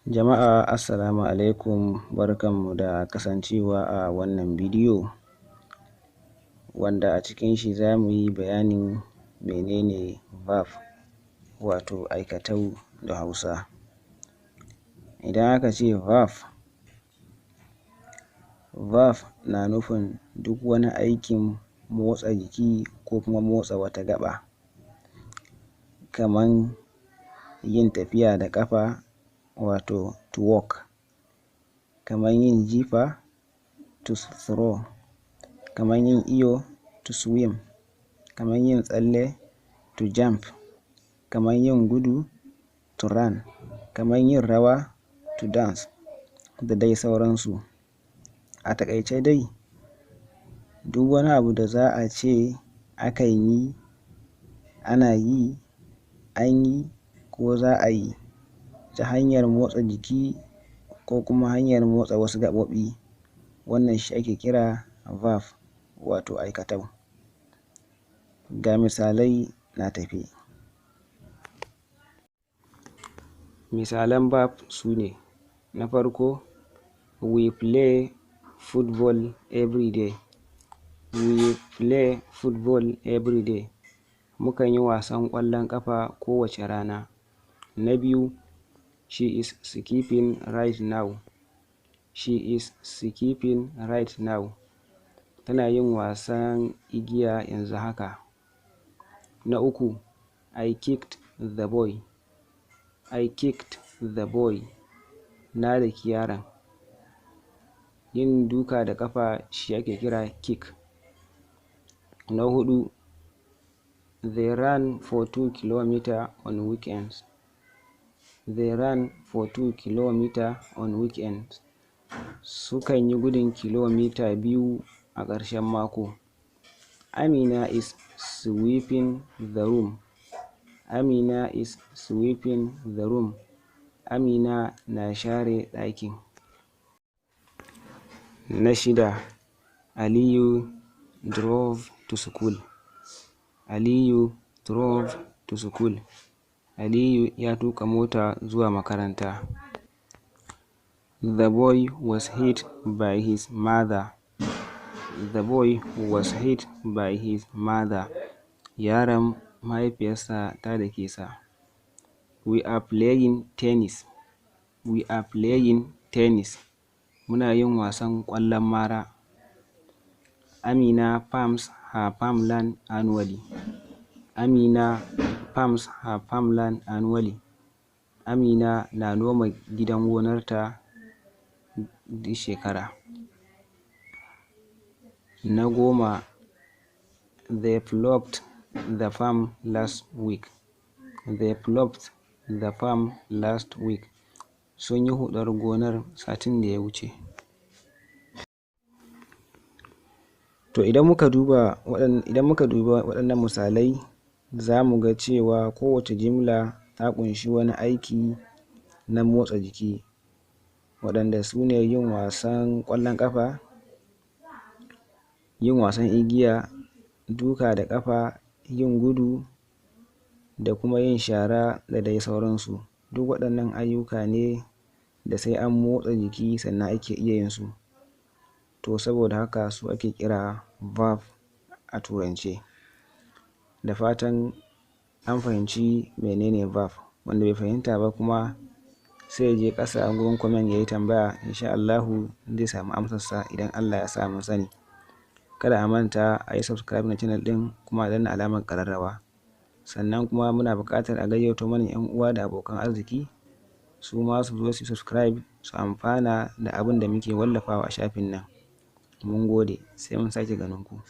Jama'a assalamu alaikum, barkanmu da kasancewa a wannan bidiyo wanda a cikin shi za mu yi bayanin menene verb wato aikatau da Hausa. Idan aka ce verb na nufin duk wani aikin motsa jiki ko kuma motsa wata gaɓa, kaman yin tafiya da ƙafa wato to walk, kaman yin jifa to throw, kaman yin iyo to swim, kaman yin tsalle to jump, kaman yin gudu to run, kaman yin rawa to dance da dai sauransu. A taƙaice dai duk wani abu da za a ce akan yi, ana yi, an yi ko za a yi ta hanyar motsa jiki ko kuma hanyar motsa wasu gaɓoɓi, wannan shi ake kira verb wato aikatau. Ga misalai na tafe. Misalan verb su ne: na farko, we play football every day. We play football every day. Mukan yi wasan ƙwallon ƙafa kowace rana. Na biyu, she is skipping right now. She is skipping right now. Tana yin wasan igiya yanzu haka. Na uku, I kicked the boy. I kicked the boy. Na daki yaron. Yin duka da ƙafa shi ake kira kick. Na huɗu, they ran for 2 kilomita on weekends. They ran for 2 kilomita on weekends. Sukan yi gudun kilomita 2 a ƙarshen mako. Amina is sweeping the room. Amina is sweeping the room. Amina na share ɗakin. Na shida, Aliyu drove to school. Aliyu drove to school. Aliyu ya tuƙa mota zuwa makaranta. The boy was hit by his mother. The boy was hit by his mother. Yaron mahaifiyarsa ta dake sa. We are playing tennis. We are playing tennis. Muna yin wasan ƙwallon mara. Amina farms her farmland annually. Amina farms her farmland annually. Amina na noma gidan gonarta duk shekara. Na goma, they ploughed the farm last week. They ploughed the farm last week. Sun yi huɗar gonar satin da ya wuce. To idan muka duba waɗannan misalai, za mu ga cewa kowace jimla ta ƙunshi wani aiki na motsa jiki, waɗanda su ne yin wasan ƙwallon ƙafa, yin wasan igiya, duka da ƙafa, yin gudu da kuma yin shara da dai sauransu. Duk waɗannan ayyuka ne da sai an motsa jiki sannan ake iya yin su. To saboda haka su ake kira verb a turance. Da fatan an fahimci menene verb. Wanda bai fahimta ba kuma sai ya je ƙasa a gurin comment ya yi tambaya, insha Allahu zai samu amsarsa idan Allah ya sa mun sani. Kada a manta a yi subscribe na channel ɗin kuma a danna alamar ƙararrawa. Sannan kuma muna buƙatar a gayyato mana 'yan uwa da abokan arziki su ma su zo su subscribe su amfana da abin da muke wallafawa a shafin nan. Mun gode, sai mun sake ganin ku.